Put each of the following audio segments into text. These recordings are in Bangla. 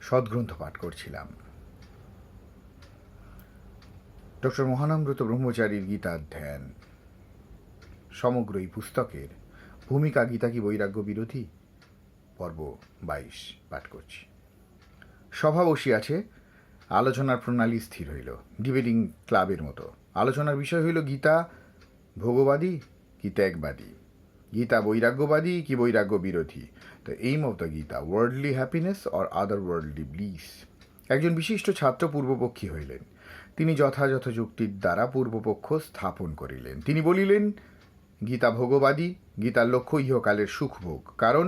সদ্গ্রন্থ পাঠ করছিলাম। ডক্টর মহানামব্রত ব্রহ্মচারীর গীতার ধ্যান। সমগ্র এই পুস্তকের ভূমিকা গীতা কি বৈরাগ্য বিরোধী, পর্ব 22 পাঠ করছি। সভা বসিয়াছে, আলোচনার প্রণালী স্থির হইল, ডিবেটিং ক্লাবের মতো। আলোচনার বিষয় হইল গীতা ভোগবাদী কি ত্যাগবাদী, গীতা বৈরাগ্যবাদী কি বৈরাগ্য বিরোধী, the aim of the Gita worldly happiness or other worldly bliss. একজন বিশিষ্ট ছাত্র পূর্বপক্ষী হইলেন। তিনি যথাযথ যুক্তির দ্বারা পূর্বপক্ষ স্থাপন করিলেন। তিনি বলিলেন, গীতা ভোগবাদী, গীতার লক্ষ্য ইহকালের সুখভোগ। কারণ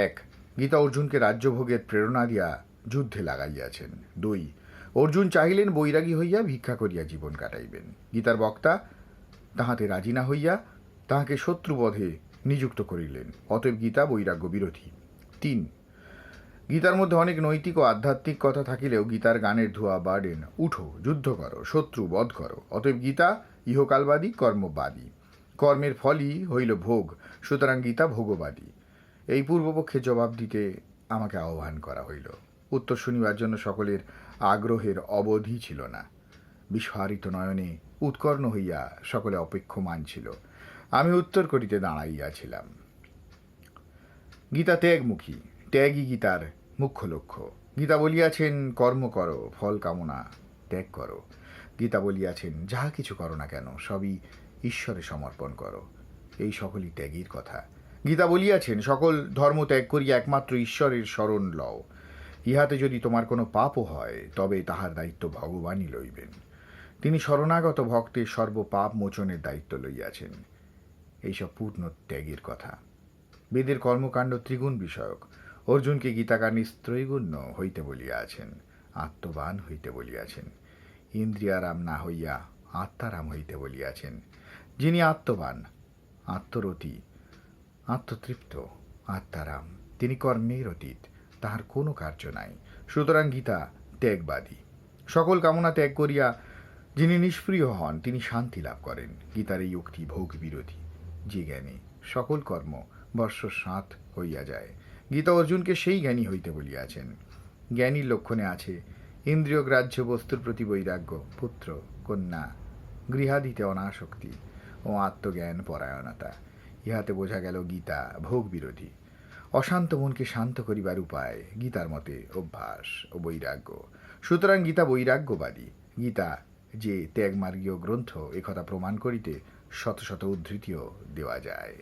1, গীতা অর্জুনকে রাজ্যভোগের প্রেরণা দিয়া যুদ্ধে লাগাইয়াছেন। 2, অর্জুন চাহিলেন বৈরাগী হইয়া ভিক্ষা করিয়া জীবন কাটাইবেন। গীতার বক্তা তাহাতে রাজি না হইয়া তাহাকে শত্রুবধে নিযুক্ত করিলেন। অতএব গীতা বৈরাগ্য বিরোধী। 3, গীতার মধ্যে অনেক নৈতিক ও আধ্যাত্মিক কথা থাকিলেও গীতার গানের ধোয়া বার্ডেন, উঠো যুদ্ধ করো, শত্রু বধ করো। অতএব গীতা ইহকালবাদী কর্মবাদী, কর্মের ফলই হইল ভোগ, সুতরাং গীতা ভোগবাদী। এই পূর্বপক্ষে জবাব দিতে আমাকে আহ্বান করা হইল। উত্তর শুনিবার জন্য সকলের আগ্রহের অবধি ছিল না। বিস্ফারিত নয়নে উৎকর্ণ হইয়া সকলে অপেক্ষমান ছিল। আমি উত্তর করিতে দাঁড়াইয়াছিলাম। গীতা ত্যাগমুখী, ত্যাগই গীতার মুখ্য লক্ষ্য। গীতা বলিয়াছেন কর্ম করো, ফল কামনা ত্যাগ করো। গীতা বলিয়াছেন যাহা কিছু করো না কেন সবই ঈশ্বরে সমর্পণ করো, এই সকলই ত্যাগীর কথা। গীতা বলিয়াছেন সকল ধর্ম ত্যাগ করিয়া একমাত্র ঈশ্বরের শরণ লও। ইহাতে যদি তোমার কোনো পাপও হয় তবে তাহার দায়িত্ব ভগবানই লইবেন। তিনি শরণাগত ভক্তের সর্বপাপ মোচনের দায়িত্ব লইয়াছেন। এইসব পূর্ণ ত্যাগের কথা। বেদের কর্মকাণ্ড ত্রিগুণ বিষয়ক। অর্জুনকে গীতাকার নিস্ত্রৈগুণ্য হইতে বলিয়াছেন, আত্মবান হইতে বলিয়াছেন। ইন্দ্রিয়ারাম না হইয়া আত্মারাম হইতে বলিয়াছেন। যিনি আত্মবান, আত্মরতি, আত্মতৃপ্ত, আত্মারাম, তিনি কর্মের অতীত, তাহার কোনো কার্য নাই। সুতরাং গীতা ত্যাগবাদী। সকল কামনা ত্যাগ করিয়া যিনি নিষ্প্রিয় হন তিনি শান্তি লাভ করেন। গীতার এই উক্তি ভোগ বিরোধী। যে জ্ঞানী সকল কর্ম বর্ষস্নাত হইয়া যায়, গীতা অর্জুনকে সেই জ্ঞানী হইতে বলিয়াছেন। জ্ঞানীর লক্ষণে আছে ইন্দ্রিয় গ্রাহ্য বস্তুর প্রতি বৈরাগ্য, পুত্র কন্যা গৃহাদিতে অনাসক্তি ও আত্মজ্ঞান পরায়ণতা। ইহাতে বোঝা গেল গীতা ভোগ বিরোধী। অশান্ত মনকে শান্ত করিবার উপায় গীতার মতে অভ্যাস ও বৈরাগ্য। সুতরাং গীতা বৈরাগ্যবাদী। গীতা যে ত্যাগমার্গীয় গ্রন্থ একথা প্রমাণ করিতে শত শত উদ্ধৃতিও দেওয়া যায়।